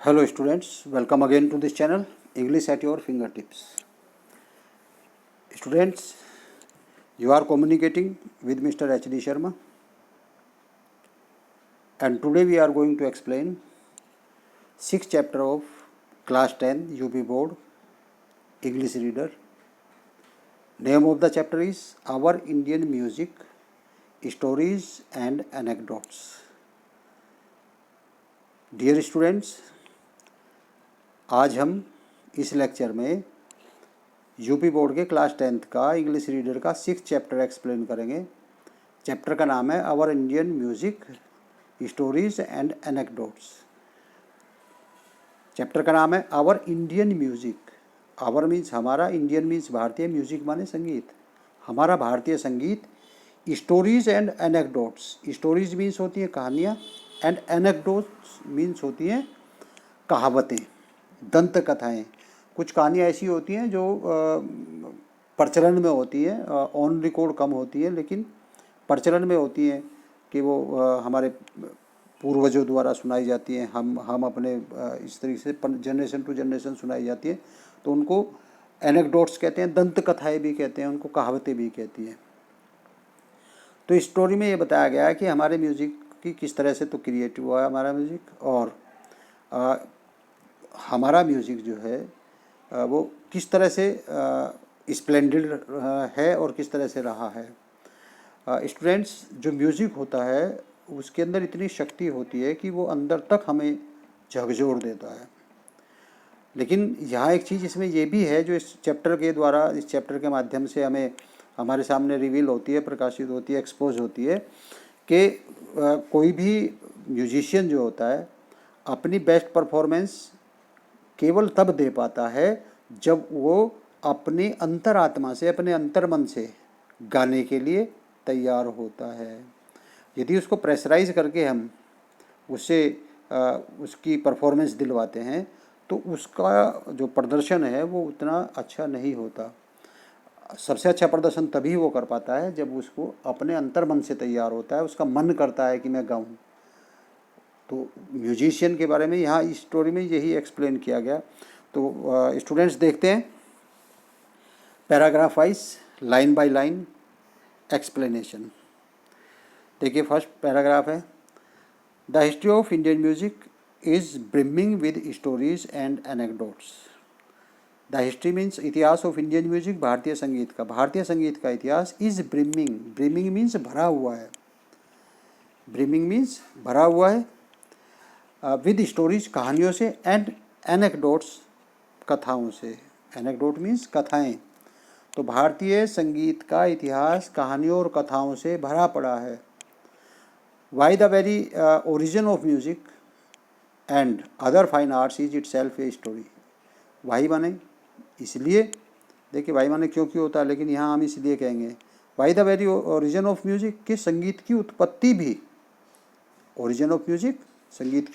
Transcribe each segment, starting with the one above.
Hello students, welcome again to this channel, English at your fingertips. Students, you are communicating with Mr. H.D. Sharma, and today we are going to explain 6th chapter of class 10 UP board English reader. Name of the chapter is Our Indian Music, Stories and Anecdotes. Dear students, आज हम इस lecture में UP board के class 10th का English reader का 6th chapter explain करेंगे। Chapter का नाम है our Indian music, stories and anecdotes. Chapter का नाम है our Indian music. Our means हमारा, इंडियन मीन्स भारतीय, म्यूज़िक माने संगीत, हमारा भारतीय संगीत। Stories and anecdotes, stories means होती हैं कहानियाँ, एंड एनेक्डोट्स मीन्स होती हैं कहावतें, दंत कथाएँ। कुछ कहानियाँ ऐसी होती हैं जो प्रचलन में होती हैं, ऑन रिकॉर्ड कम होती है, लेकिन प्रचलन में होती हैं कि वो हमारे पूर्वजों द्वारा सुनाई जाती हैं, हम अपने इस तरीके से जनरेशन टू जनरेशन सुनाई जाती है, तो उनको एनेक्डोट्स कहते हैं, दंत कथाएँ भी कहते हैं, उनको कहावतें भी कहती हैं। तो इस स्टोरी में ये बताया गया है कि हमारे म्यूज़िक की किस तरह से तो क्रिएट हुआ है हमारा म्यूज़िक, और हमारा म्यूज़िक जो है वो किस तरह से स्प्लेंडेड है और किस तरह से रहा है। स्टूडेंट्स, जो म्यूज़िक होता है उसके अंदर इतनी शक्ति होती है कि वो अंदर तक हमें झकझोर देता है। लेकिन यहाँ एक चीज़ इसमें ये भी है जो इस चैप्टर के द्वारा, इस चैप्टर के माध्यम से हमें हमारे सामने रिवील होती है, प्रकाशित होती है, एक्सपोज होती है कि कोई भी म्यूजिशियन जो होता है अपनी बेस्ट परफॉर्मेंस केवल तब दे पाता है जब वो अपनी अंतरात्मा से, अपने अंतर्मन से गाने के लिए तैयार होता है। यदि उसको प्रेशराइज करके हम उससे उसकी परफॉर्मेंस दिलवाते हैं तो उसका जो प्रदर्शन है वो उतना अच्छा नहीं होता। सबसे अच्छा प्रदर्शन तभी वो कर पाता है जब उसको अपने अंतर्मन से तैयार होता है, उसका मन करता है कि मैं गाऊं। तो म्यूजिशियन के बारे में यहाँ इस स्टोरी में यही एक्सप्लेन किया गया। तो स्टूडेंट्स देखते हैं paragraph wise, line by line explanation. देखिए, फर्स्ट पैराग्राफ है, the history of Indian music is brimming with stories and anecdotes. The history means इतिहास ऑफ इंडियन म्यूजिक, भारतीय संगीत का इतिहास, इज़ ब्रिमिंग, ब्रिमिंग मीन्स भरा हुआ है, ब्रिमिंग मीन्स भरा हुआ है, विद स्टोरीज कहानियों से, एंड एनेक्डोट्स कथाओं से। एनेक्डोट मीन्स कथाएं। तो भारतीय संगीत का इतिहास कहानियों और कथाओं से भरा पड़ा है। Why the very origin of music and other fine arts is itself a story. Why माने इसलिए, देखिए वाई माने क्योंकि होता है, लेकिन यहाँ हम इसलिए कहेंगे Y the very origin of music, कि संगीत की उत्पत्ति भी, ओरिजिन ऑफ म्यूजिक संगीत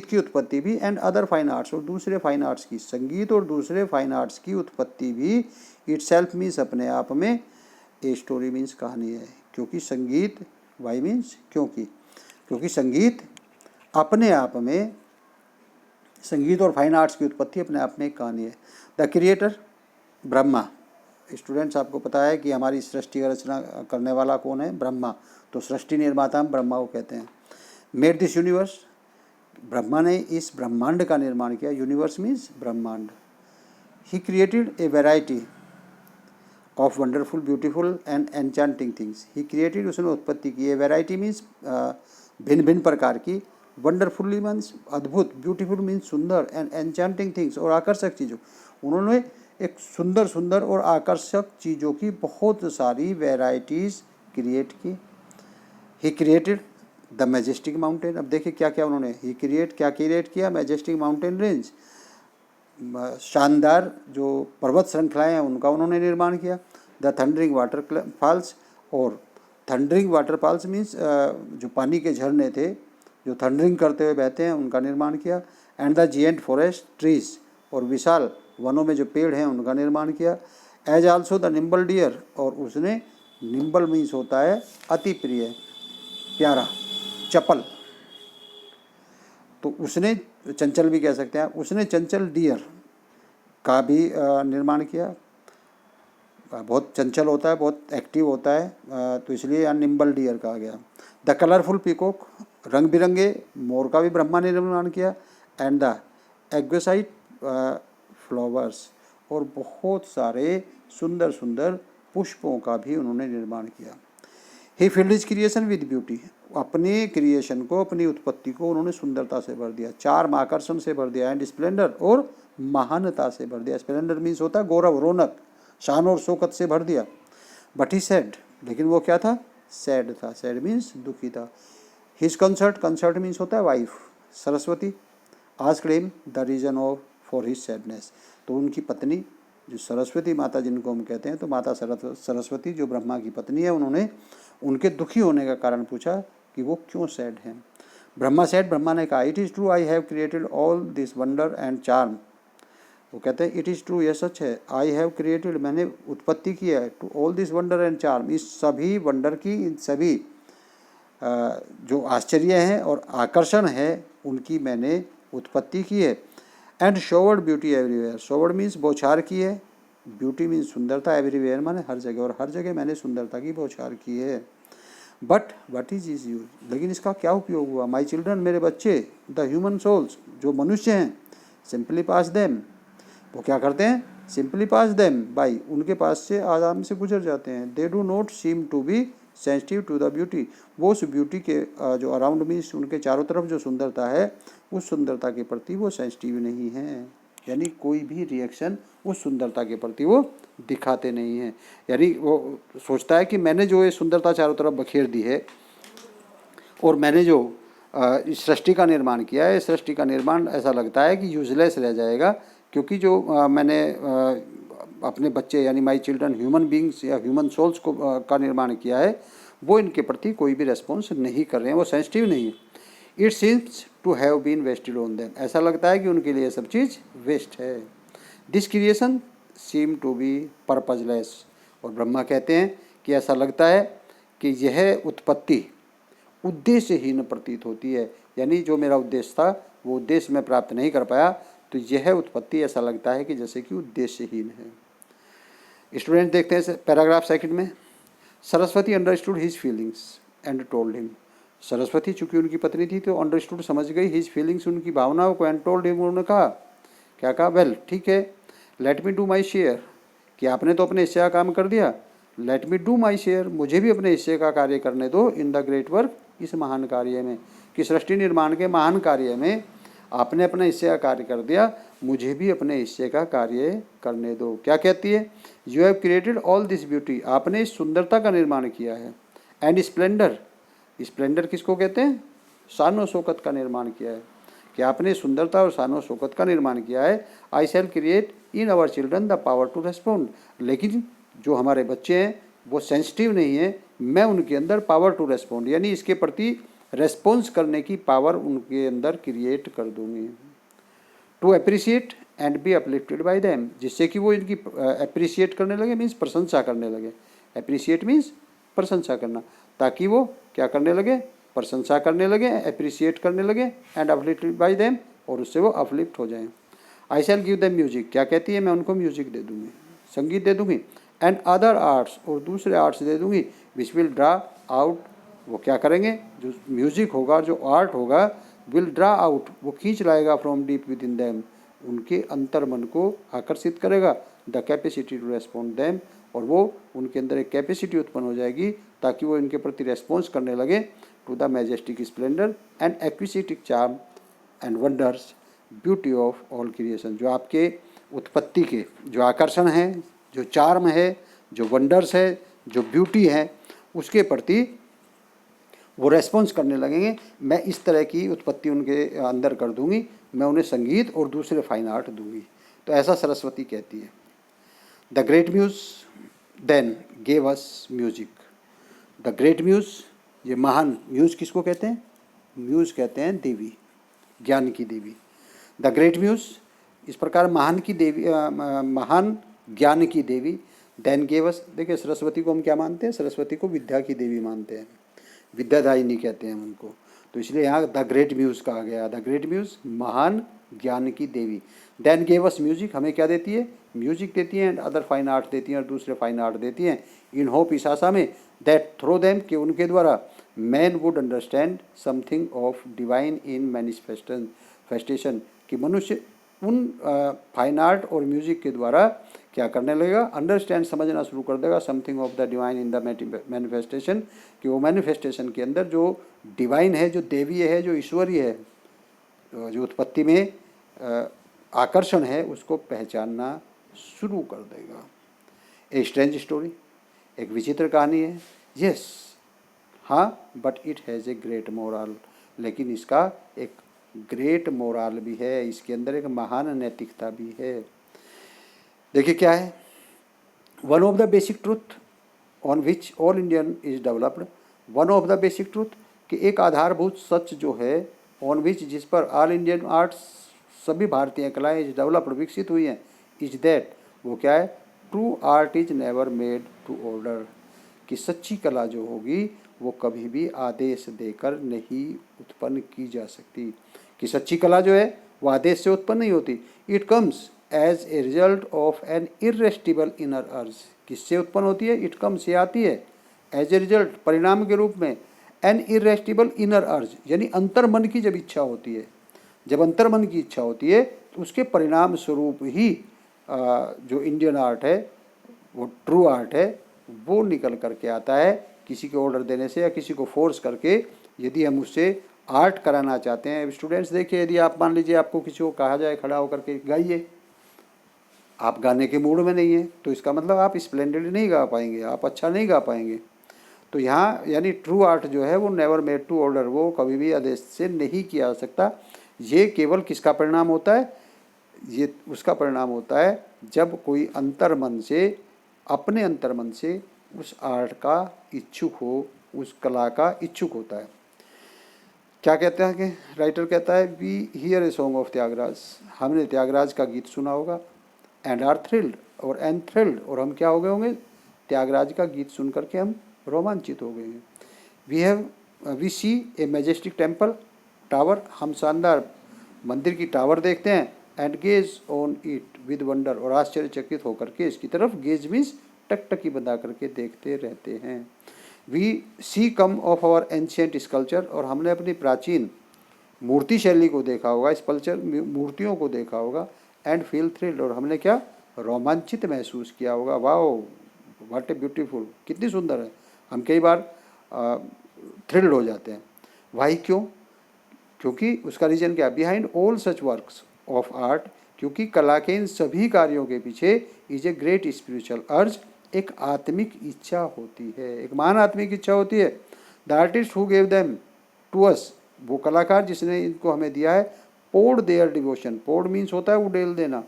की उत्पत्ति भी, एंड अदर फाइन आर्ट्स और दूसरे फाइन आर्ट्स की, संगीत और दूसरे फाइन आर्ट्स की उत्पत्ति भी, इट सेल्फ मीन्स अपने आप में, ए स्टोरी मीन्स कहानी है। क्योंकि संगीत, वाई मीन्स क्योंकि संगीत अपने आप में, संगीत और फाइन आर्ट्स की उत्पत्ति अपने आप में एक कहानी है। The creator Brahma. स्टूडेंट्स, आपको पता है कि हमारी सृष्टि का रचना करने वाला कौन है? ब्रह्मा। तो सृष्टि निर्माता हम ब्रह्मा को कहते हैं। मेड दिस यूनिवर्स, ब्रह्मा ने इस ब्रह्मांड का निर्माण किया। यूनिवर्स मीन्स ब्रह्मांड। He created a variety of wonderful, beautiful and enchanting things. He created, उसने उत्पत्ति की। ए वैरायटी मीन्स भिन्न भिन्न प्रकार की, वंडरफुली मीन्स अद्भुत, ब्यूटीफुल मीन्स सुंदर, एंड एन्चांटिंग थिंग्स और आकर्षक चीज़ों। उन्होंने एक सुंदर सुंदर और आकर्षक चीज़ों की बहुत सारी वैरायटीज़ क्रिएट की। He created the majestic mountain. अब देखिए क्या क्या उन्होंने, ही क्या क्रिएट किया? मैजेस्टिक माउंटेन रेंज, शानदार जो पर्वत श्रृंखलाएँ हैं उनका उन्होंने निर्माण किया। द थंडरिंग वाटर फॉल्स, और थंडरिंग वाटर फॉल्स मीन्स जो पानी के झरने थे जो थंडरिंग करते हुए बहते हैं, उनका निर्माण किया। एंड द जिएंट फॉरेस्ट ट्रीज, और विशाल वनों में जो पेड़ हैं उनका निर्माण किया। As also the nimble deer, और उसने, निम्बल मीन्स होता है अति प्रिय, प्यारा, चपल। तो उसने, चंचल भी कह सकते हैं, उसने चंचल डियर का भी निर्माण किया। बहुत चंचल होता है, बहुत एक्टिव होता है, तो इसलिए यहाँ निम्बल डियर कहा गया। द कलरफुल पीकॉक, रंग बिरंगे मोर का भी ब्रह्मा ने निर्माण किया। एंड द एग्वेसाइट फ्लावर्स, और बहुत सारे सुंदर सुंदर पुष्पों का भी उन्होंने निर्माण किया। He filled his creation with beauty, अपने क्रिएशन को, अपनी उत्पत्ति को उन्होंने सुंदरता से भर दिया, चार्म आकर्षण से भर दिया, एंड स्प्लेंडर, और महानता से भर दिया। स्प्लेंडर मीन्स होता है गौरव, रौनक, शान और शौकत से भर दिया। बट ही सैड, लेकिन वो क्या था? सैड था। सैड मीन्स दुखी था। हिज कंसर्ट, कंसर्ट मीन्स होता है वाइफ, सरस्वती। आज claim the reason of for his sadness, तो उनकी पत्नी जो सरस्वती माता जिनको हम कहते हैं, तो माता सरस्वती जो ब्रह्मा की पत्नी है, उन्होंने उनके दुखी होने का कारण पूछा कि वो क्यों सैड हैं। ब्रह्मा सैड, ब्रह्मा ने कहा, it is true I have created all this wonder and charm. वो कहते हैं इट इज़ ट्रू, यह सच है, आई हैव क्रिएटेड, मैंने उत्पत्ति की है, to all this wonder and charm, इस सभी वंडर की, इन सभी जो आश्चर्य हैं और आकर्षण है उनकी मैंने उत्पत्ति की है। And showered beauty everywhere, showered means बौछार की है, ब्यूटी मीन्स सुंदरता, एवरीवेयर माने हर जगह, और हर जगह मैंने सुंदरता की बौछार की है। बट वट इज यूज, लेकिन इसका क्या उपयोग हुआ? माई चिल्ड्रन, मेरे बच्चे, द ह्यूमन सोल्स, जो मनुष्य हैं, सिंपली पास देम, वो क्या करते हैं? सिंपली पास देम बाई, उनके पास से आराम से गुजर जाते हैं। They do not seem to be sensitive to the beauty, वो उस ब्यूटी के जो अराउंड मीन्स उनके चारों तरफ जो सुंदरता है, उस सुंदरता के प्रति वो सेंसिटिव नहीं हैं, यानी कोई भी रिएक्शन उस सुंदरता के प्रति वो दिखाते नहीं हैं। यानी वो सोचता है कि मैंने जो ये सुंदरता चारों तरफ बखेर दी है और मैंने जो इस सृष्टि का निर्माण किया है, इस सृष्टि का निर्माण ऐसा लगता है कि यूजलेस रह जाएगा, क्योंकि जो मैंने अपने बच्चे यानी माई चिल्ड्रन ह्यूमन बींग्स या ह्यूमन सोल्स को का निर्माण किया है, वो इनके प्रति कोई भी रेस्पॉन्स नहीं कर रहे हैं, वो सेंसिटिव नहीं है। It seems to have been wasted on them, ऐसा लगता है कि उनके लिए सब चीज़ वेस्ट है। This creation seem to be purposeless, और ब्रह्मा कहते हैं कि ऐसा लगता है कि यह उत्पत्ति उद्देश्यहीन प्रतीत होती है, यानी जो मेरा उद्देश्य था वो उद्देश्य मैं प्राप्त नहीं कर पाया, तो यह उत्पत्ति ऐसा लगता है कि जैसे कि उद्देश्यहीन है। स्टूडेंट देखते हैं पैराग्राफ सेकंड में, Saraswati understood his feelings and told him, Saraswati चूंकि उनकी पत्नी थी तो अंडरस्टूड समझ गई हिज फीलिंग्स, उनकी भावनाओं को, एंड टोल्ड हिम, उन्होंने कहा, क्या कहा? वेल ठीक है, let me do my share, कि आपने तो अपने हिस्से का काम कर दिया, let me do my share, मुझे भी अपने हिस्से का कार्य करने दो, इन द ग्रेट वर्क, इस महान कार्य में, कि सृष्टि निर्माण के महान कार्य में आपने अपने हिस्से का कार्य कर दिया, मुझे भी अपने हिस्से का कार्य करने दो। क्या कहती है? You have created all this beauty, आपने इस सुंदरता का निर्माण किया है, एंड स्प्लेंडर, स्प्लेंडर किसको कहते हैं? शान शौकत का निर्माण किया है, कि आपने सुंदरता और शान शौकत का निर्माण किया है। I shall create in our children the power to respond, लेकिन जो हमारे बच्चे हैं वो सेंसिटिव नहीं है, मैं उनके अंदर पावर टू रेस्पॉन्ड, यानी इसके प्रति रेस्पॉन्स करने की पावर उनके अंदर क्रिएट कर दूंगी। To appreciate and be uplifted by them, जिससे कि वो इनकी अप्रिशिएट करने लगे, मीन्स प्रशंसा करने लगे, अप्रिशिएट मीन्स प्रशंसा करना, ताकि वो क्या करने लगे? प्रशंसा करने लगे, अप्रिशिएट करने लगे, एंड अपलिफ्टेड बाय देम, और उससे वो अपलिफ्ट हो जाएं। आई शैल गिव देम म्यूजिक, क्या कहती है? मैं उनको म्यूजिक दे दूँगी, संगीत दे दूँगी, एंड अदर आर्ट्स, और दूसरे आर्ट्स दे दूँगी, विच विल ड्रा आउट, वो क्या करेंगे? जो म्यूजिक होगा, जो आर्ट होगा, विल ड्रा आउट, वो खींच लाएगा from deep within them, उनके अंतर मन को आकर्षित करेगा, the capacity to respond them, और वो उनके अंदर एक कैपेसिटी उत्पन्न हो जाएगी ताकि वो इनके प्रति रेस्पॉन्स करने लगे, to the majestic splendour and एक्विसिटिक charm and wonders beauty of all creation, जो आपके उत्पत्ति के जो आकर्षण है, जो चार्म है, जो वंडर्स है, जो ब्यूटी है, उसके प्रति वो रेस्पॉन्स करने लगेंगे। मैं इस तरह की उत्पत्ति उनके अंदर कर दूंगी, मैं उन्हें संगीत और दूसरे फाइन आर्ट दूंगी। तो ऐसा सरस्वती कहती है। The great muse then gave us music, the great muse, ये महान, म्यूज किसको कहते हैं? म्यूज कहते हैं देवी, ज्ञान की देवी। द ग्रेट म्यूज, इस प्रकार महान की देवी, महान ज्ञान की देवी, देन गेव अस, देखिए सरस्वती को हम क्या मानते हैं? सरस्वती को विद्या की देवी मानते हैं, विद्यादायिनी कहते हैं उनको। तो इसलिए यहाँ द ग्रेट म्यूज़ कहा गया। द ग्रेट म्यूज़ महान ज्ञान की देवी। देन गेव अस म्यूजिक, हमें क्या देती है? म्यूजिक देती है, एंड अदर फाइन आर्ट देती हैं, और दूसरे फाइन आर्ट देती हैं। इन होप, इस आशा में, दैट थ्रो देम, कि उनके द्वारा man would understand something of divine in manifestation, कि मनुष्य उन फाइन आर्ट और म्यूजिक के द्वारा क्या करने लगेगा? अंडरस्टैंड, समझना शुरू कर देगा something of the divine in the manifestation, कि वो मैनिफेस्टेशन के अंदर जो डिवाइन है, जो देवीय है, जो ईश्वरीय है, जो उत्पत्ति में आकर्षण है, उसको पहचानना शुरू कर देगा। ए स्ट्रेंज स्टोरी, एक विचित्र कहानी है। यस, हाँ, but it has a great moral, लेकिन इसका एक ग्रेट मोरल भी है, इसके अंदर एक महान नैतिकता भी है। देखिए क्या है? One of the basic truth on which all Indian is developed, one of the basic truth, कि एक आधारभूत सच जो है, ऑन विच, जिस पर ऑल इंडियन आर्ट्स, सभी भारतीय कलाएं इज डेवलप्ड, विकसित हुई हैं, इज दैट, वो क्या है? True art is never made to order, कि सच्ची कला जो होगी वो कभी भी आदेश देकर नहीं उत्पन्न की जा सकती। कि सच्ची कला जो है वो आदेश से उत्पन्न नहीं होती। It comes as a result of an irresistible inner urge, किससे उत्पन्न होती है? इट कम्स, ये आती है, एज ए रिजल्ट, परिणाम के रूप में, एन इरेस्टिबल इनर अर्ज, यानी अंतर मन की जब इच्छा होती है, जब अंतर मन की इच्छा होती है, तो उसके परिणाम स्वरूप ही जो इंडियन आर्ट है, वो ट्रू आर्ट है, वो निकल करके आता है, किसी के ऑर्डर देने से या किसी को फोर्स करके। यदि हम उससे आर्ट कराना चाहते हैं, स्टूडेंट्स देखिए, यदि आप मान लीजिए आपको किसी को कहा जाए खड़ा होकर के गाइए, आप गाने के मूड में नहीं है, तो इसका मतलब आप स्प्लेंडेड नहीं गा पाएंगे, आप अच्छा नहीं गा पाएंगे। तो यहाँ यानी ट्रू आर्ट जो है वो नेवर मेड टू ऑर्डर, वो कभी भी आदेश से नहीं किया जा सकता। ये केवल किसका परिणाम होता है? ये उसका परिणाम होता है जब कोई अंतर्मन से, अपने अंतर्मन से उस आर्ट का इच्छुक हो, उस कला का इच्छुक होता है। क्या कहते हैं कि राइटर कहता है, we hear a song of Tyagaraja, हमने त्यागराज का गीत सुना होगा, एंड आर थ्रिल्ड, और एंड थ्रिल्ड, और हम क्या हो गए होंगे? त्यागराज का गीत सुन करके हम रोमांचित हो गए हैं। We see a majestic temple tower, हम शानदार मंदिर की टावर देखते हैं, and gaze on it with wonder, और आश्चर्यचकित होकर के इसकी तरफ, गेज मीन्स टकटकी बंधा करके देखते रहते हैं। We see some of our ancient sculpture, और हमने अपनी प्राचीन मूर्ति शैली को देखा होगा, स्कल्पचर मूर्तियों को देखा होगा, एंड फील थ्रिल्ड, और हमने क्या? रोमांचित महसूस किया होगा। वाओ, व्हाट ए ब्यूटीफुल, कितनी सुंदर है। हम कई बार थ्रिल्ड हो जाते हैं। वाई, क्यों? क्योंकि उसका रीजन क्या? Behind all such works of art, क्योंकि कला के इन सभी कार्यों के पीछे इज ए ग्रेट स्पिरिचुअल अर्ज, एक आत्मिक इच्छा होती है, एक महान आत्मिक इच्छा होती है। The artist who gave them to us, वो कलाकार जिसने इनको हमें दिया है, poured their devotion, poured means होता है उड़ेल देना,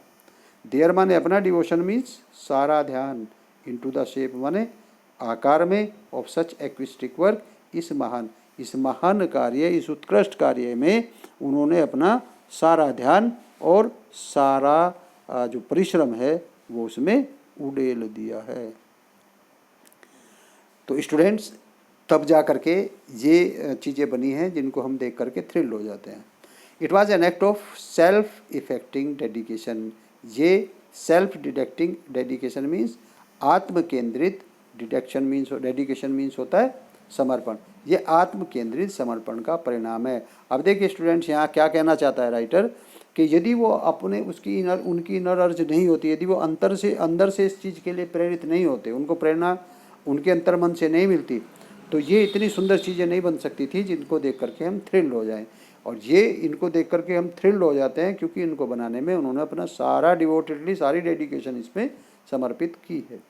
देयर माने अपना, डिवोशन मीन्स सारा ध्यान, इनटू द शेप माने आकार में, ऑफ सच एक्विस्टिक वर्क, इस महान कार्य, इस उत्कृष्ट कार्य में उन्होंने अपना सारा ध्यान और सारा जो परिश्रम है वो उसमें उड़ेल दिया है। तो स्टूडेंट्स, तब जा करके ये चीज़ें बनी हैं जिनको हम देख करके थ्रिल्ड हो जाते हैं। It was an act of self effacing dedication, ये सेल्फ डिडक्टिंग डेडिकेशन मीन्स आत्म केंद्रित, डेडिकेशन मीन्स होता है समर्पण, ये आत्म केंद्रित समर्पण का परिणाम है। अब देखिए स्टूडेंट्स, यहाँ क्या कहना चाहता है राइटर, कि यदि वो अपने उनकी इनर अर्ज नहीं होती, यदि वो अंदर से इस चीज़ के लिए प्रेरित नहीं होते, उनको प्रेरणा उनके अंतर्मन से नहीं मिलती, तो ये इतनी सुंदर चीज़ें नहीं बन सकती थी जिनको देख करके हम थ्रिल्ड हो जाएं। और ये इनको देख करके हम थ्रिल्ड हो जाते हैं क्योंकि इनको बनाने में उन्होंने अपना सारा डिवोटेडली, सारी डेडिकेशन इसमें समर्पित की है।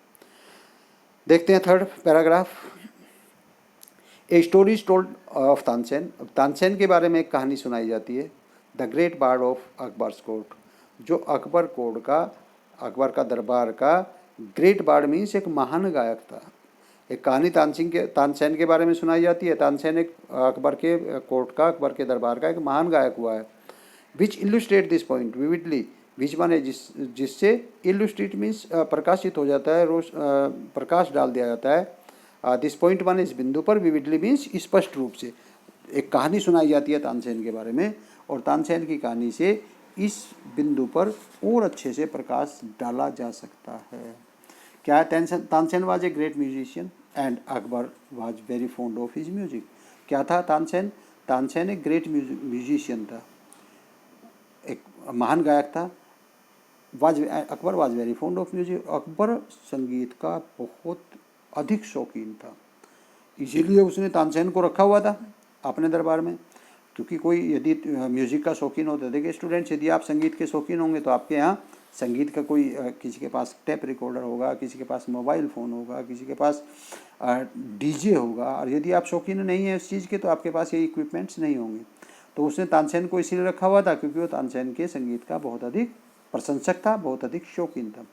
देखते हैं third paragraph. A story is told of Tansen, Tansen के बारे में एक कहानी सुनाई जाती है, the great bard of Akbar's court, जो अकबर का दरबार का ग्रेट बार्ड मीन्स एक महान गायक था। एक कहानी तानसेन के बारे में सुनाई जाती है। तानसेन एक अकबर के कोर्ट का, अकबर के दरबार का एक महान गायक हुआ है। विच इल्यूस्ट्रेट दिस पॉइंट विविडली, विच माने जिससे, इल्यूस्ट्रेट मीन्स प्रकाशित हो जाता है, प्रकाश डाल दिया जाता है। दिस पॉइंट माने इस बिंदु पर, विविडली मीन्स स्पष्ट रूप से, एक कहानी सुनाई जाती है तानसेन के बारे में, और तानसेन की कहानी से इस बिंदु पर और अच्छे से प्रकाश डाला जा सकता है। क्या है? Tansen was a great musician and Akbar was very fond of his music. क्या था तानसेन? तानसेन एक ग्रेट म्यूजिशियन था, एक महान गायक था। Akbar was very fond of music, Akbar संगीत का बहुत अधिक शौकीन था, इसीलिए उसने तानसेन को रखा हुआ था अपने दरबार में। क्योंकि कोई यदि म्यूज़िक का शौकीन होता, देखिए स्टूडेंट्स, यदि आप संगीत के शौकीन होंगे तो आपके यहाँ संगीत का कोई किसी के पास टेप रिकॉर्डर होगा, किसी के पास मोबाइल फ़ोन होगा, किसी के पास डीजे होगा, और यदि आप शौकीन नहीं है इस चीज़ के तो आपके पास ये इक्विपमेंट्स नहीं होंगे। तो उसने तानसेन को इसीलिए रखा हुआ था क्योंकि वो तानसेन के संगीत का बहुत अधिक प्रशंसक था, बहुत अधिक शौकीन था।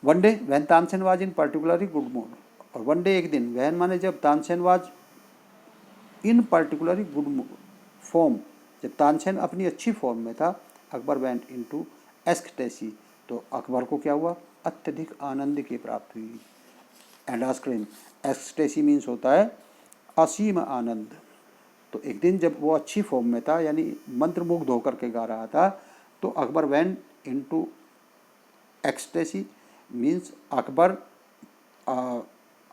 One day when Tansen was in particularly good mood, और वन डे एक दिन, वैन माने जब, Tansen was in particularly good form, जब तानसेन अपनी अच्छी फॉर्म में था, अकबर वेंट इनटू एक्सटेसी, तो अकबर को क्या हुआ? अत्यधिक आनंद की प्राप्ति हुई। एंड आस्क्रीन, एक्सटेसी मीन्स होता है असीम आनंद। तो एक दिन जब वो अच्छी फॉर्म में था, यानी मंत्रमुग्ध होकर के गा रहा था, तो Akbar went into ecstasy means Akbar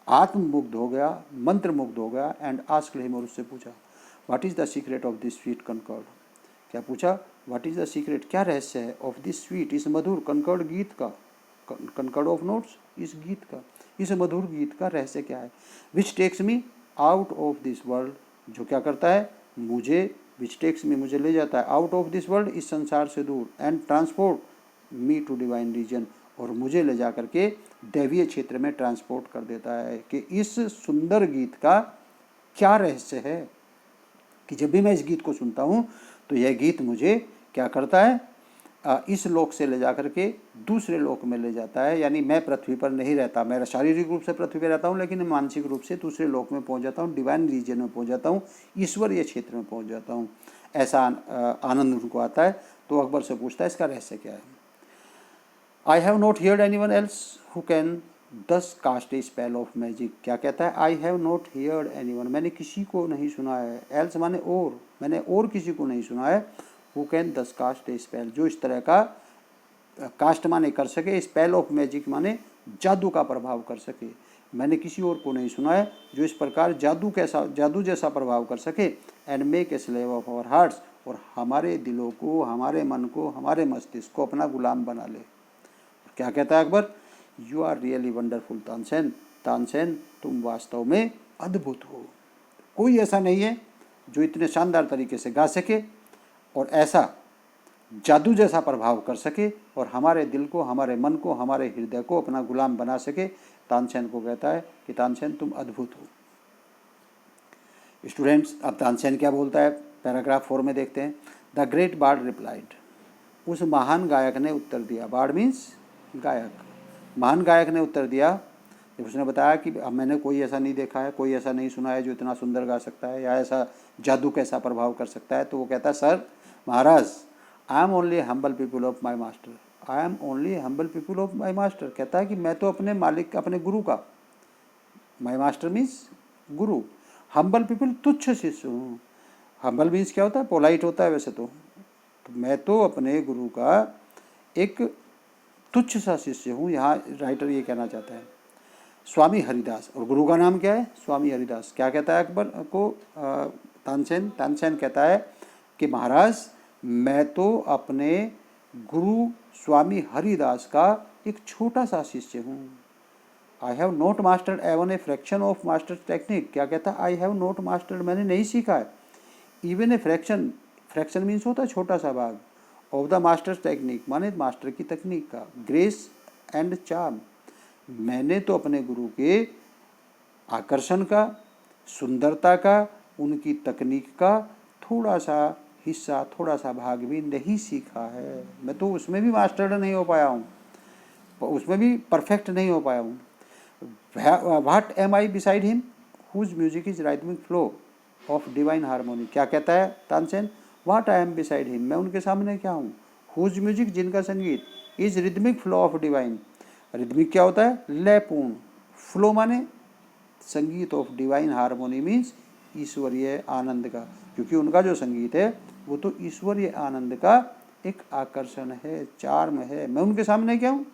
आत्ममुग्ध हो गया, मंत्रमुग्ध हो गया। एंड आस्क्ड हिम, और उससे पूछा, what is the secret of this sweet concord. क्या पूछा? व्हाट इज़ द सीक्रेट, क्या रहस्य है, ऑफ दिस स्वीट, इस मधुर कनकॉर्ड गीत का, कनकॉर्ड ऑफ नोट्स, इस गीत का, इस मधुर गीत का रहस्य क्या है। Which takes me out of this world, जो क्या करता है मुझे, विच टेक्स मी मुझे ले जाता है, आउट ऑफ दिस वर्ल्ड, इस संसार से दूर, and transport me to divine region, और मुझे ले जा करके दैवीय क्षेत्र में ट्रांसपोर्ट कर देता है। कि इस सुंदर गीत का क्या रहस्य है कि जब भी मैं इस गीत को सुनता हूँ तो यह गीत मुझे क्या करता है, इस लोक से ले जा करके दूसरे लोक में ले जाता है। यानी मैं पृथ्वी पर नहीं रहता, मैं शारीरिक रूप से पृथ्वी पर रहता हूँ, लेकिन मानसिक रूप से दूसरे लोक में पहुँच जाता हूँ, डिवाइन रीजन में पहुँच जाता हूँ, ईश्वरीय क्षेत्र में पहुँच जाता हूँ। ऐसा आनंद उनको आता है। तो अकबर से पूछता है इसका रहस्य क्या है। I have not heard any one else who can thus cast a spell of magic. क्या कहता है? I have not heard any one, मैंने किसी को नहीं सुना है, एल्स माने और, मैंने और किसी को नहीं सुना है, who can thus cast a spell, जो इस तरह का कास्ट माने कर सके, स्पेल ऑफ मैजिक माने जादू का प्रभाव कर सके। मैंने किसी और को नहीं सुना है जो इस प्रकार जादू जैसा प्रभाव कर सके। And make a slave of our hearts, और हमारे दिलों को, हमारे मन को, हमारे मस्तिष्क को अपना गुलाम बना ले। क्या कहता है Akbar? You are really wonderful Tansen, Tansen तुम वास्तव में अद्भुत हो। कोई ऐसा नहीं है जो इतने शानदार तरीके से गा सके और ऐसा जादू जैसा प्रभाव कर सके और हमारे दिल को, हमारे मन को, हमारे हृदय को अपना गुलाम बना सके। तानसेन को कहता है कि तानसेन तुम अद्भुत हो। स्टूडेंट्स, अब तानसेन क्या बोलता है पैराग्राफ 4 में देखते हैं। द ग्रेट बार्ड रिप्लाइड, उस महान गायक ने उत्तर दिया। बार्ड मीन्स गायक। महान गायक ने उत्तर दिया जब उसने बताया कि अब मैंने कोई ऐसा नहीं देखा है, कोई ऐसा नहीं सुना है जो इतना सुंदर गा सकता है या ऐसा जादू कैसा प्रभाव कर सकता है। तो वो कहता है, sir Maharaj, I am only humble people of my master, I am only humble people of my master. कहता है कि मैं तो अपने मालिक, अपने गुरु का, my master means Guru, humble people तुच्छ शिष्य हूँ। हम्बल मीन्स क्या होता है? पोलाइट होता है वैसे तो मैं तो अपने गुरु का एक तुच्छ सा शिष्य हूँ। यहाँ राइटर ये कहना चाहता है। स्वामी हरिदास, और गुरु का नाम क्या है? स्वामी हरिदास। क्या कहता है अकबर को? तानसेन कहता है कि महाराज, मैं तो अपने गुरु स्वामी हरिदास का एक छोटा सा शिष्य हूँ। I have not mastered even a fraction of master technique. क्या कहता है? आई हैव नॉट मास्टर्ड, मैंने नहीं सीखा है, even a fraction, fraction means होता है छोटा सा भाग, ऑफ द मास्टर टेक्निक माने मास्टर की तकनीक का, ग्रेस एंड चार्म, मैंने तो अपने गुरु के आकर्षण का, सुंदरता का, उनकी तकनीक का थोड़ा सा हिस्सा, थोड़ा सा भाग भी नहीं सीखा है। मैं तो उसमें भी मास्टर्ड नहीं हो पाया हूँ, उसमें भी परफेक्ट नहीं हो पाया हूँ। What am I beside him whose music is rhythmic flow of divine harmony. क्या कहता है Tansen? What I am beside him, मैं उनके सामने क्या हूँ? हुज म्यूजिक, जिनका संगीत, is rhythmic flow of divine, rhythmic क्या होता है? लयपूर्ण, फ्लो माने संगीत, ऑफ डिवाइन हारमोनी मीन्स ईश्वरीय आनंद का, क्योंकि उनका जो संगीत है वो तो ईश्वरीय आनंद का एक आकर्षण है, चार्म है। मैं उनके सामने क्या हूँ,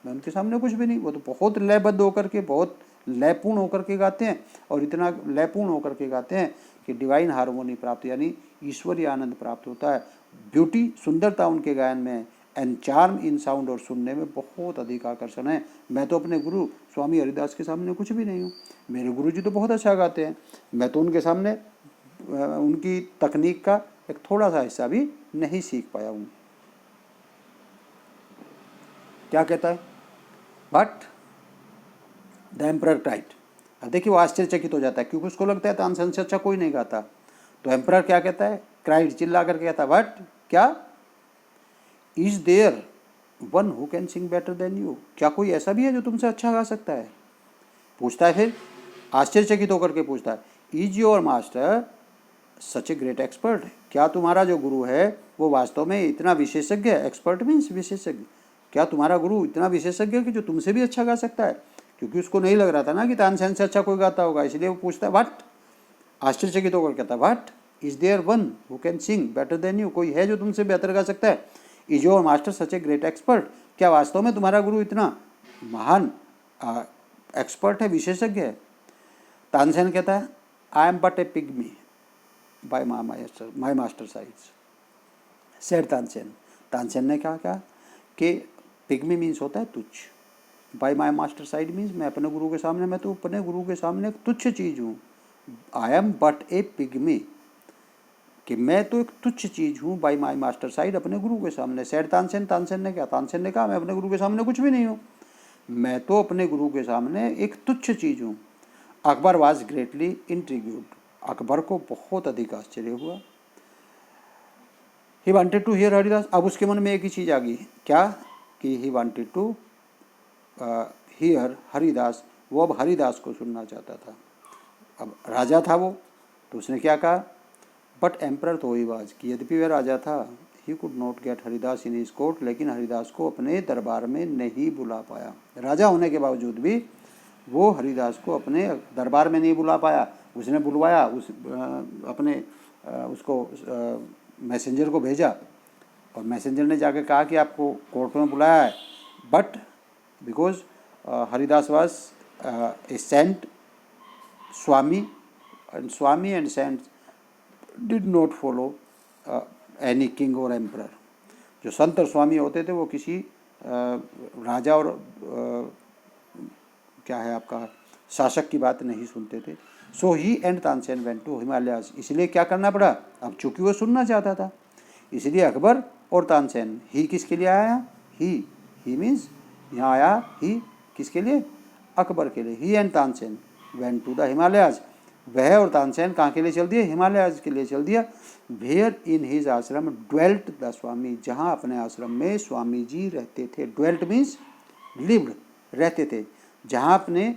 मैं उनके सामने कुछ भी नहीं। वो तो बहुत लयबद्ध होकर के, बहुत लयपूर्ण होकर के गाते हैं, और इतना लयपूर्ण होकर के गाते हैं कि डिवाइन हार्मोनी प्राप्त यानी ईश्वरीय आनंद प्राप्त होता है। ब्यूटी, सुंदरता उनके गायन में, एंड चार्म इन साउंड, और सुनने में बहुत अधिक आकर्षण है। मैं तो अपने गुरु स्वामी हरिदास के सामने कुछ भी नहीं हूँ। मेरे गुरु जी तो बहुत अच्छा गाते हैं, मैं तो उनके सामने उनकी तकनीक का एक थोड़ा सा हिस्सा भी नहीं सीख पाया हूँ। क्या कहता है, बट द एम्परर क्राइड। अब देखिए वो आश्चर्यचकित हो जाता है, क्योंकि उसको लगता है तानसेन से अच्छा कोई नहीं गाता। तो एम्परर क्या कहता है, क्राइड, चिल्ला करके कहता है, बट क्या, is there one who can sing better than you, क्या कोई ऐसा भी है जो तुमसे अच्छा गा सकता है। पूछता है, फिर आश्चर्यचकित होकर के पूछता है, is your master such a great expert, क्या तुम्हारा जो गुरु है वो वास्तव में इतना विशेषज्ञ है। एक्सपर्ट मीन्स विशेषज्ञ। क्या तुम्हारा गुरु इतना विशेषज्ञ है कि जो तुमसे भी अच्छा गा सकता है। क्योंकि उसको नहीं लग रहा था ना कि तानसेन से अच्छा कोई गाता होगा, इसलिए वो पूछता है व्हाट, आश्चर्यचकित होकर कहता है what, is there one who can sing better than you, कोई है जो तुमसे बेहतर गा सकता है। Is your master such a great expert, क्या वास्तव में तुम्हारा गुरु इतना महान एक्सपर्ट है, विशेषज्ञ है। तानसेन कहता है, I am but A pygmy bye my master sides, said Tansen. Tansen ने कहा क्या कि पिग्मी मीन्स होता है तुच्छ, bye my master side means मैं अपने गुरु के सामने, मैं तो अपने गुरु के सामने एक तुच्छ चीज़ हूँ। I am but A pygmy, कि मैं तो एक तुच्छ चीज़ हूँ, बाय माई मास्टर साइड, अपने गुरु के सामने। सेड तानसेन, तानसेन ने क्या, तानसेन ने कहा मैं अपने गुरु के सामने कुछ भी नहीं हूँ, मैं तो अपने गुरु के सामने एक तुच्छ चीज़ हूँ। Akbar was greatly intrigued, Akbar को बहुत अधिक आश्चर्य हुआ। He wanted to hear Haridas, अब उसके मन में एक ही चीज़ आ गई, क्या कि he wanted to hear Haridas, वो अब हरिदास को सुनना चाहता था। अब राजा था वो, तो उसने क्या कहा, बट एम्परर तो ही वाज, कि यद्यपि वह राजा था, he could not gate Haridas in his court, लेकिन हरिदास को अपने दरबार में नहीं बुला पाया। राजा होने के बावजूद भी वो हरिदास को अपने दरबार में नहीं बुला पाया। उसने बुलवाया, उसको मैसेंजर को भेजा, और मैसेंजर ने जाकर कहा कि आपको कोर्ट में बुलाया है, but because Haridas was a saint swami, and saint did not follow any king और एम्परर। जो संत और स्वामी होते थे वो किसी राजा और क्या है आपका शासक की बात नहीं सुनते थे। So he and Tansen went to Himalayas, इसलिए क्या करना पड़ा, अब चूंकि वो सुनना चाहता था, इसलिए अकबर और तानसेन, ही किसके लिए आया, ही मीन्स यहाँ आया, ही किसके लिए, अकबर के लिए। He and Tansen went to the Himalayas, वह और तानसेन कहाँ के लिए चल दिए, हिमालयाज के लिए चल दिया। वेयर इन हिज आश्रम ड्वेल्ट द स्वामी, जहाँ अपने आश्रम में स्वामी जी रहते थे। ड्वेल्ट मीन्स लिव्ड, रहते थे। जहाँ अपने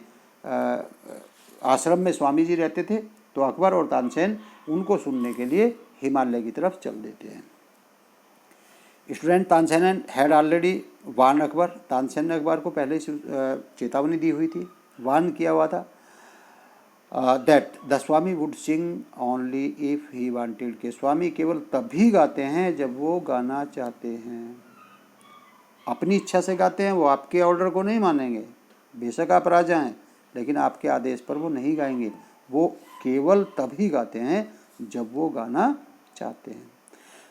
आश्रम में स्वामी जी रहते थे, तो अकबर और तानसेन उनको सुनने के लिए हिमालय की तरफ चल देते हैं। Student, Tansen had already warn Akbar, Tansen ने अकबर को पहले चेतावनी दी हुई थी, वार्न किया हुआ था, that the Swami would Singh only if he wanted, के स्वामी केवल तभी गाते हैं जब वो गाना चाहते हैं। अपनी इच्छा से गाते हैं, वो आपके ऑर्डर को नहीं मानेंगे। बेशक आप राजा हैं, लेकिन आपके आदेश पर वो नहीं गाएंगे। वो केवल तभी गाते हैं जब वो गाना चाहते हैं।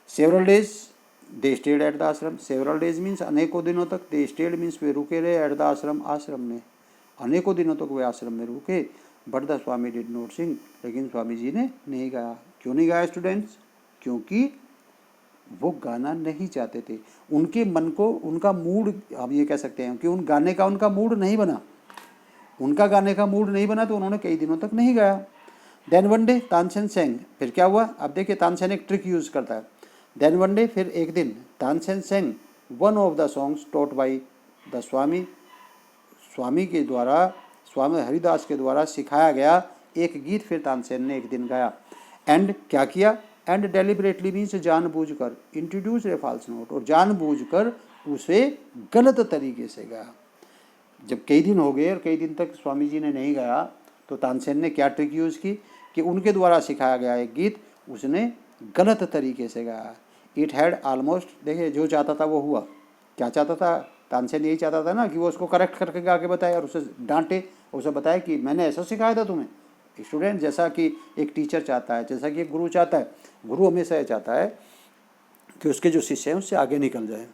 Several days they stayed at the आश्रम, सेवरल डेज मीन्स अनेकों दिनों तक, दे स्टेड मीन्स वे रुके रहे, एट द आश्रम, आश्रम में, अनेकों दिनों तक वे आश्रम में रुके। But the swami did not sing, लेकिन स्वामी जी ने नहीं गाया। क्यों नहीं गाया स्टूडेंट्स, क्योंकि वो गाना नहीं चाहते थे। उनके मन को, उनका मूड, आप ये कह सकते हैं कि उन गाने का उनका मूड नहीं बना, उनका गाने का मूड नहीं बना, तो उन्होंने कई दिनों तक नहीं गाया। Then one day Tansen Seng, फिर क्या हुआ, अब देखिए तानसेन एक ट्रिक यूज़ करता है। देन वन डे, फिर एक दिन, Tansen sang one of the songs taught by the swami, swami के द्वारा, स्वामी हरिदास के द्वारा सिखाया गया एक गीत फिर तानसेन ने एक दिन गाया। एंड क्या किया, एंड डेलिबरेटली मीन्स जानबूझकर, इंट्रोड्यूस ए फॉल्स नोट, और जानबूझकर उसे गलत तरीके से गाया। जब कई दिन हो गए और कई दिन तक स्वामी जी ने नहीं गाया, तो तानसेन ने क्या ट्रिक यूज़ की कि कि उनके द्वारा सिखाया गया एक गीत उसने गलत तरीके से गाया। इट हैड ऑलमोस्ट, देखिए जो चाहता था वो हुआ। क्या चाहता था? तानसेन यही चाहता था ना कि वो उसको करेक्ट करके गा के बताए और उसे डांटे, उसे बताए कि मैंने ऐसा सिखाया था तुम्हें। स्टूडेंट जैसा कि एक टीचर चाहता है, जैसा कि एक गुरु चाहता है, गुरु हमेशा ये चाहता है कि उसके जो शिष्य हैं उससे आगे निकल जाए।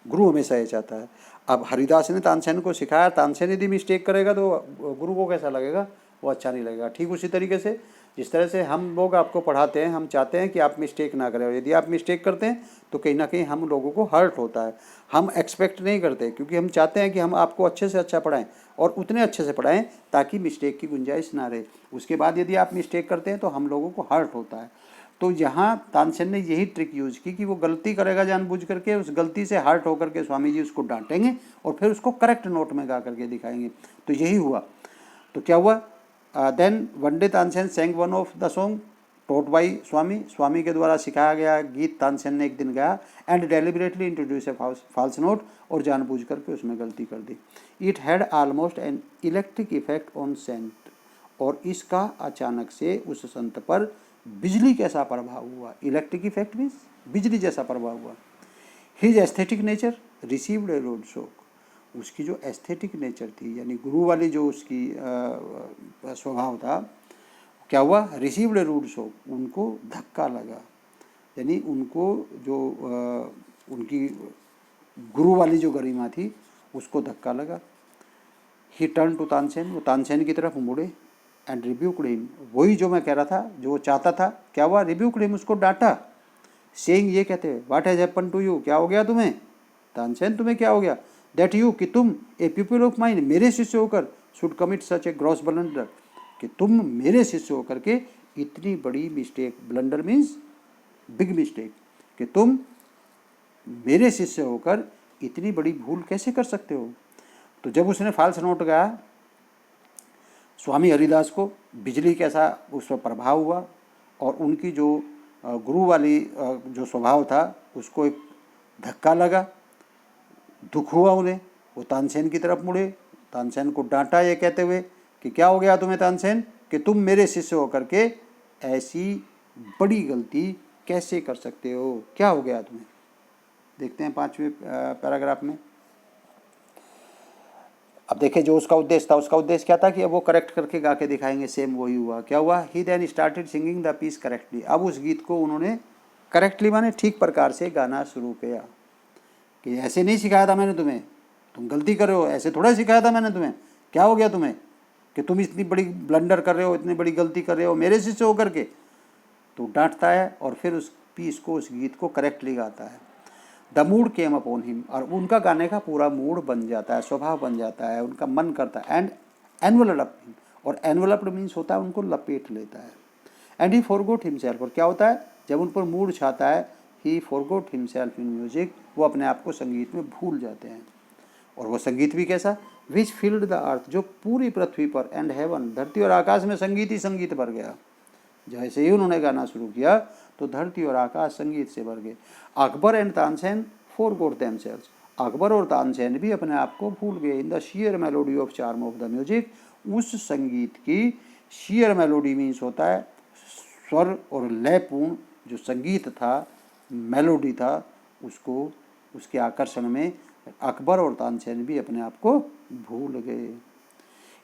गुरु हमेशा ये चाहता है। अब हरिदास ने तानसेन को सिखाया, तानसेन यदि मिस्टेक करेगा तो गुरु को कैसा लगेगा? वो अच्छा नहीं लगेगा। ठीक उसी तरीके से जिस तरह से हम लोग आपको पढ़ाते हैं, हम चाहते हैं कि आप मिस्टेक ना करें, और यदि आप मिस्टेक करते हैं तो कहीं ना कहीं हम लोगों को हर्ट होता है। हम एक्सपेक्ट नहीं करते, क्योंकि हम चाहते हैं कि हम आपको अच्छे से अच्छा पढ़ाएं और उतने अच्छे से पढ़ाएं ताकि मिस्टेक की गुंजाइश ना रहे। उसके बाद यदि आप मिस्टेक करते हैं तो हम लोगों को हर्ट होता है। तो यहाँ तानसेन ने यही ट्रिक यूज की कि वो गलती करेगा जानबूझ करके, उस गलती से हर्ट होकर के स्वामी जी उसको डांटेंगे और फिर उसको करेक्ट नोट में गा करके दिखाएंगे। तो यही हुआ। तो क्या हुआ? Then one day Tansen sang one of the song taught by swami, swami के द्वारा सिखाया गया गीत तानसेन ने एक दिन गाया, and deliberately introduce a false note, और जानबूझ करके उसमें गलती कर दी। It had almost an electric effect on saint, और इसका अचानक से उस संत पर बिजली कैसा प्रभाव हुआ। इलेक्ट्रिक इफेक्ट मीन्स बिजली जैसा प्रभाव हुआ। हिज एस्थेटिक नेचर रिसीव्ड ए रोड शॉक, उसकी जो एस्थेटिक नेचर थी, यानी गुरु वाली जो उसकी स्वभाव था, क्या हुआ? रिसीव्ड ए रूड शॉक, उनको धक्का लगा, यानी उनको जो उनकी गुरु वाली जो गरिमा थी उसको धक्का लगा। ही टर्न टू तानसेन, वो तानसेन की तरफ मुड़े, एंड रिब्यूक्ड हिम, वही जो मैं कह रहा था, जो वो चाहता था, क्या हुआ? रिब्यूक्ड हिम, उसको डांटा। सेइंग, ये कहते हैं, what has happen to you, क्या हो गया तुम्हें? तानसेन तुम्हें क्या हो गया? दैट यू, कि तुम, ए पीपल ऑफ माइन, मेरे शिष्य होकर, should commit such A gross blunder, कि तुम मेरे शिष्य होकर के इतनी बड़ी mistake, blunder means big mistake, कि तुम मेरे शिष्य होकर इतनी बड़ी भूल कैसे कर सकते हो। तो जब उसने फाल्स नोट गाया स्वामी हरिदास को, बिजली कैसा उस पर प्रभाव हुआ, और उनकी जो गुरु वाली जो स्वभाव था उसको एक धक्का लगा, दुख हुआ उन्हें। वो तानसेन की तरफ मुड़े, तानसेन को डांटा ये कहते हुए कि क्या हो गया तुम्हें तानसेन, कि तुम मेरे शिष्य होकर के ऐसी बड़ी गलती कैसे कर सकते हो, क्या हो गया तुम्हें। देखते हैं 5वें पैराग्राफ में। अब देखिए जो उसका उद्देश्य था, उसका उद्देश्य क्या था कि अब वो करेक्ट करके गा के दिखाएंगे। सेम वही हुआ। क्या हुआ? He then started singing the piece correctly, अब उस गीत को उन्होंने करेक्टली माने ठीक प्रकार से गाना शुरू किया, कि ऐसे नहीं सिखाया था मैंने तुम्हें, तुम गलती कर रहे हो, ऐसे थोड़ा सिखाया था मैंने तुम्हें, क्या हो गया तुम्हें कि तुम इतनी बड़ी ब्लंडर कर रहे हो, इतनी बड़ी गलती कर रहे हो मेरे शिष्य होकर के। तो डांटता है और फिर उस पीस को, उस गीत को करेक्टली गाता है। The mood came upon him, और उनका गाने का पूरा मूड बन जाता है, स्वभाव बन जाता है, उनका मन करता है। एंड एनवलप हिम, और एनवलप्ड मीन्स होता है उनको लपेट लेता है। एंड ही फॉरगॉट हिमसेल्फ, और क्या होता है जब उन पर मूड छाता है, ही फॉरगॉट हिमसेल्फ इन म्यूजिक, वो अपने आप को संगीत में भूल जाते हैं। और वो संगीत भी कैसा? विच फिल्ड द अर्थ, जो पूरी पृथ्वी पर, एंड हेवन, धरती और आकाश में संगीत ही संगीत भर गया। जैसे ही उन्होंने गाना शुरू किया तो धरती और आकाश संगीत से भर गए। Akbar and Tansen forgot themselves, Akbar और तानसेन भी अपने आप को भूल गए। In the share melody of charm of the music, उस संगीत की शेयर मेलोडी मीन्स होता है स्वर और लयपूर्ण जो संगीत था, मेलोडी था, उसको, उसके आकर्षण में अकबर और तानसेन भी अपने आप को भूल गए।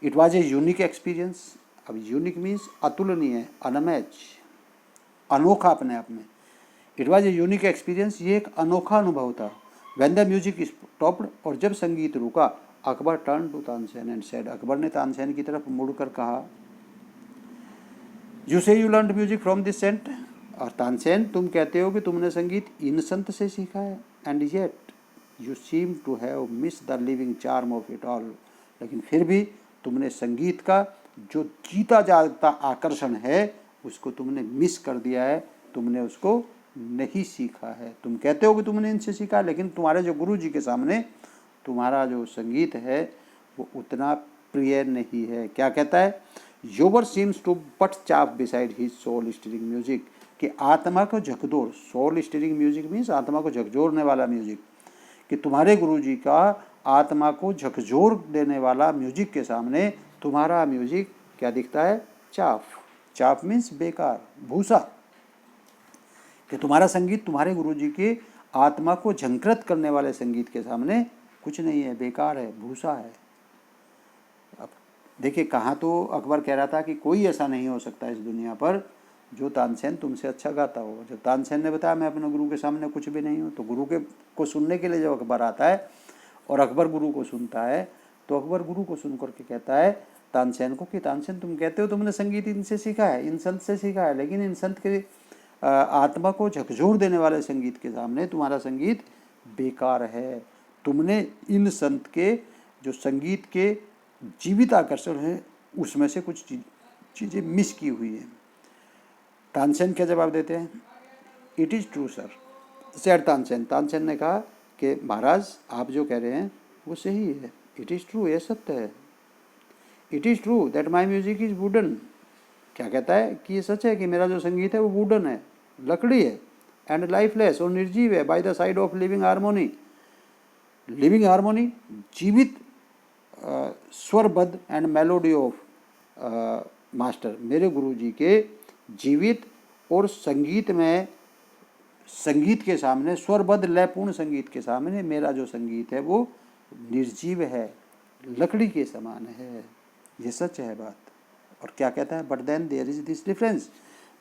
It was a unique experience, अब यूनिक मीन्स अतुलनीय, अनमैच, अनोखा अपने आप में। It was a unique experience, ये एक अनोखा अनुभव था। व्हेन द म्यूजिक स्टॉप्ड, और जब संगीत रुका, Akbar turn to Tansen and said, Akbar ने तानसेन की तरफ मुड़कर कहा, you say you learn music from this saint, और तानसेन तुम कहते हो कि तुमने संगीत इन संत से सीखा है, and yet you seem to have miss the living charm of it all, लेकिन फिर भी तुमने संगीत का जो जीता जागता आकर्षण है उसको तुमने मिस कर दिया है, तुमने उसको नहीं सीखा है। तुम कहते हो कि तुमने इनसे सीखा, लेकिन तुम्हारे जो गुरु जी के सामने तुम्हारा जो संगीत है वो उतना प्रिय नहीं है। क्या कहता है? Your seems to but chirp beside his soul stirring music, कि आत्मा को झकझोर, सोल स्टीरिंग म्यूजिक मीन्स आत्मा को झकझोरने वाला म्यूजिक, कि तुम्हारे गुरु जी का आत्मा को झकझोर देने वाला म्यूजिक के सामने तुम्हारा म्यूजिक क्या दिखता है? चाफ, चाफ मीन्स बेकार, भूसा, कि तुम्हारा संगीत तुम्हारे गुरुजी के आत्मा को झंकृत करने वाले संगीत के सामने कुछ नहीं है, बेकार है, भूसा है। अब देखिए, कहाँ तो अकबर कह रहा था कि कोई ऐसा नहीं हो सकता इस दुनिया पर जो तानसेन तुमसे अच्छा गाता हो। जब तानसेन ने बताया मैं अपने गुरु के सामने कुछ भी नहीं हूँ, तो गुरु के को सुनने के लिए जब अकबर आता है और अकबर गुरु को सुनता है, तो अकबर गुरु को सुन करके कहता है तानसेन को कि तानसेन, तुम कहते हो तुमने संगीत इनसे सीखा है, इन संत से सीखा है, लेकिन इन संत के आत्मा को झकझोर देने वाले संगीत के सामने तुम्हारा संगीत बेकार है। तुमने इन संत के जो संगीत के जीवित आकर्षण है उसमें से कुछ चीज़ें मिस की हुई हैं। तानसेन क्या जवाब देते हैं? It is true sir, sir Tansen. Tansen ने कहा कि महाराज आप जो कह रहे हैं वो सही है, इट इज़ ट्रू, ये सत्य है। It is true that my music is wooden. क्या कहता है कि ये सच है कि मेरा जो संगीत है वो वुडन है, लकड़ी है, एंड लाइफलेस, और निर्जीव है, by the side of living harmony. Living harmony, जीवित स्वरबद्ध एंड मेलोडी ऑफ मास्टर, मेरे गुरु जी के जीवित और संगीत में, संगीत के सामने, स्वरबद्ध लयपूर्ण संगीत के सामने मेरा जो संगीत है वो निर्जीव है, लकड़ी के समान है। ये सच है बात। और क्या कहता है? But then there is this difference,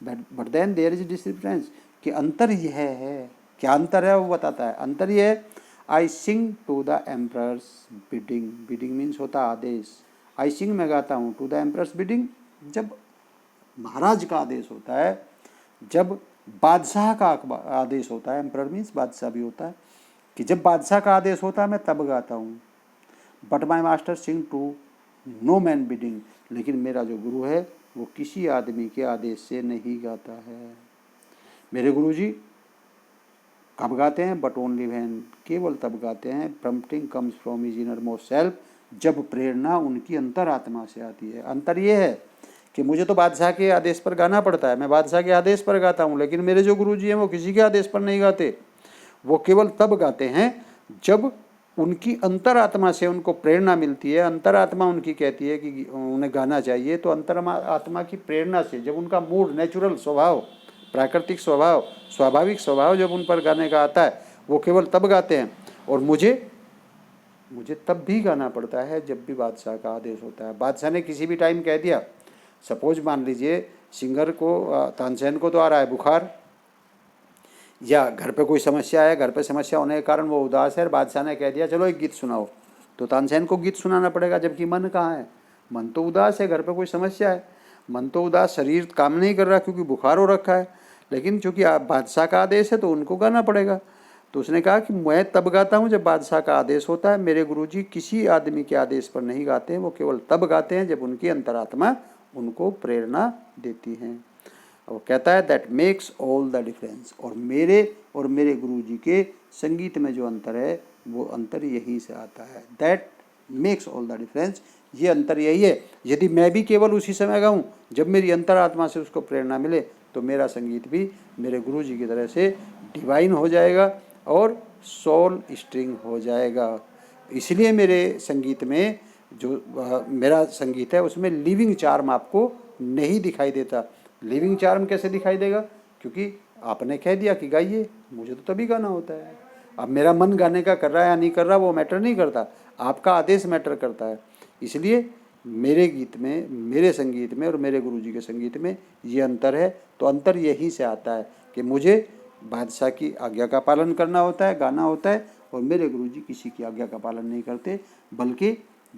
but then there is this difference, कि अंतर यह है। क्या अंतर है वो बताता है। अंतर यह है, I sing to the emperor's bidding, bidding means होता आदेश। आई सिंग मैं गाता हूँ, टू द एम्परर्स बिडिंग, जब महाराज का आदेश होता है, जब बादशाह का आदेश होता है, एम्परर मीन्स बादशाह भी होता है, कि जब बादशाह का आदेश होता है मैं तब गाता हूँ। But my master sing to no man bidding, लेकिन मेरा जो गुरु है वो किसी आदमी के आदेश से नहीं गाता है। मेरे गुरु जी कब गाते हैं? बट ओनली व्हेन, केवल तब गाते हैं, prompting comes from his inner most self, जब प्रेरणा उनकी अंतरात्मा से आती है। अंतर ये है कि मुझे तो बादशाह के आदेश पर गाना पड़ता है, मैं बादशाह के आदेश पर गाता हूँ, लेकिन मेरे जो गुरुजी हैं वो किसी के आदेश पर नहीं गाते। वो केवल तब गाते हैं जब उनकी अंतरात्मा से उनको प्रेरणा मिलती है, अंतरात्मा उनकी कहती है कि उन्हें गाना चाहिए, तो अंतरात्मा की प्रेरणा से, जब उनका मूड, नेचुरल स्वभाव, प्राकृतिक स्वभाव, स्वाभाविक स्वभाव जब उन पर गाने का आता है, वो केवल तब गाते हैं। और मुझे तब भी गाना पड़ता है जब भी बादशाह का आदेश होता है। बादशाह ने किसी भी टाइम कह दिया, सपोज मान लीजिए सिंगर को, तानसेन को तो आ रहा है बुखार, या घर पे कोई समस्या है, घर पे समस्या होने के कारण वो उदास है, बादशाह ने कह दिया चलो एक गीत सुनाओ, तो तानसेन को गीत सुनाना पड़ेगा, जबकि मन कहाँ है? मन तो उदास है, घर पे कोई समस्या है, मन तो उदास, शरीर काम नहीं कर रहा क्योंकि बुखार हो रखा है, लेकिन चूंकि बादशाह का आदेश है तो उनको गाना पड़ेगा। तो उसने कहा कि मैं तब गाता हूँ जब बादशाह का आदेश होता है। मेरे गुरुजी किसी आदमी के आदेश पर नहीं गाते हैं, वो केवल तब गाते हैं जब उनकी अंतरात्मा उनको प्रेरणा देती हैं। वो कहता है that makes all the difference, और मेरे गुरुजी के संगीत में जो अंतर है वो अंतर यहीं से आता है। That makes all the difference, ये अंतर यही है। यदि मैं भी केवल उसी समय गाऊं जब मेरी अंतरात्मा से उसको प्रेरणा मिले, तो मेरा संगीत भी मेरे गुरुजी की तरह से डिवाइन हो जाएगा और सोल स्ट्रिंग हो जाएगा। इसलिए मेरे संगीत में जो मेरा संगीत है उसमें लिविंग चार्म आपको नहीं दिखाई देता। लिविंग चार्म कैसे दिखाई देगा? क्योंकि आपने कह दिया कि गाइए, मुझे तो तभी गाना होता है। अब मेरा मन गाने का कर रहा है या नहीं कर रहा वो मैटर नहीं करता, आपका आदेश मैटर करता है। इसलिए मेरे गीत में, मेरे संगीत में और मेरे गुरुजी के संगीत में ये अंतर है। तो अंतर यहीं से आता है कि मुझे बादशाह की आज्ञा का पालन करना होता है, गाना होता है, और मेरे गुरुजी किसी की आज्ञा का पालन नहीं करते, बल्कि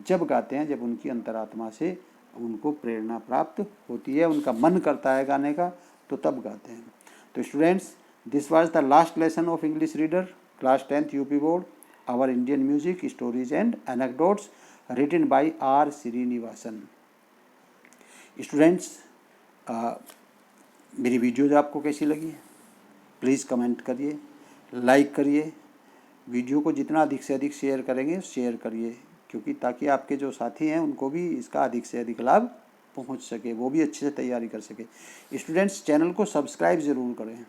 जब गाते हैं जब उनकी अंतरात्मा से उनको प्रेरणा प्राप्त होती है, उनका मन करता है गाने का, तो तब गाते हैं। तो students, this was the last lesson of English reader class 10th UP board, our Indian music stories and anecdotes written by R Srinivasan. Students, मेरी वीडियोज आपको कैसी लगी? प्लीज़ कमेंट करिए, लाइक करिए, वीडियो को जितना अधिक से अधिक शेयर करेंगे शेयर करिए, क्योंकि ताकि आपके जो साथी हैं उनको भी इसका अधिक से अधिक लाभ पहुंच सके, वो भी अच्छे से तैयारी कर सके। स्टूडेंट्स, चैनल को सब्सक्राइब ज़रूर करें,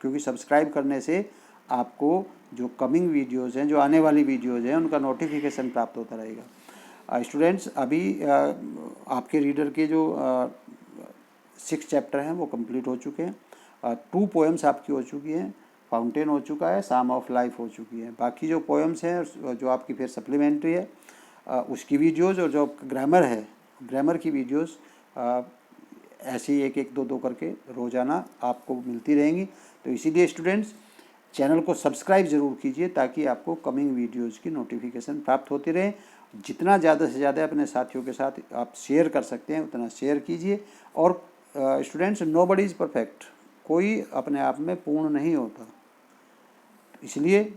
क्योंकि सब्सक्राइब करने से आपको जो कमिंग वीडियोज़ हैं, जो आने वाली वीडियोज़ हैं, उनका नोटिफिकेशन प्राप्त होता रहेगा। स्टूडेंट्स, अभी आपके रीडर के जो 6 चैप्टर हैं वो कंप्लीट हो चुके हैं। 2 पोएम्स आपकी हो चुकी हैं, फाउंटेन हो चुका है, साम ऑफ लाइफ हो चुकी है। बाकी जो पोएम्स हैं जो आपकी फिर सप्लीमेंट्री है उसकी वीडियोज़, और जो ग्रामर है ग्रामर की वीडियोज़ ऐसे ही एक एक दो दो करके रोज़ाना आपको मिलती रहेंगी। तो इसीलिए स्टूडेंट्स चैनल को सब्सक्राइब ज़रूर कीजिए ताकि आपको कमिंग वीडियोज़ की नोटिफिकेशन प्राप्त होती रहे। जितना ज़्यादा से ज़्यादा अपने साथियों के साथ आप शेयर कर सकते हैं उतना शेयर कीजिए। और स्टूडेंट्स, नोबडी इज़ परफेक्ट, कोई अपने आप में पूर्ण नहीं होता, इसलिए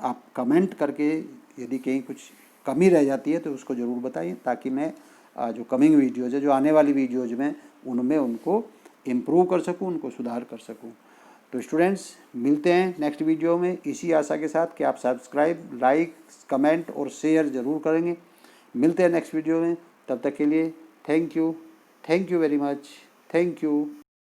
आप कमेंट करके यदि कहीं कुछ कमी रह जाती है तो उसको ज़रूर बताइए ताकि मैं जो कमिंग वीडियोज़ है, जो आने वाली वीडियोज़ में उनमें उनको इम्प्रूव कर सकूं, उनको सुधार कर सकूं। तो स्टूडेंट्स मिलते हैं नेक्स्ट वीडियो में इसी आशा के साथ कि आप सब्सक्राइब, लाइक, कमेंट और शेयर ज़रूर करेंगे। मिलते हैं नेक्स्ट वीडियो में, तब तक के लिए thank you very much, thank you.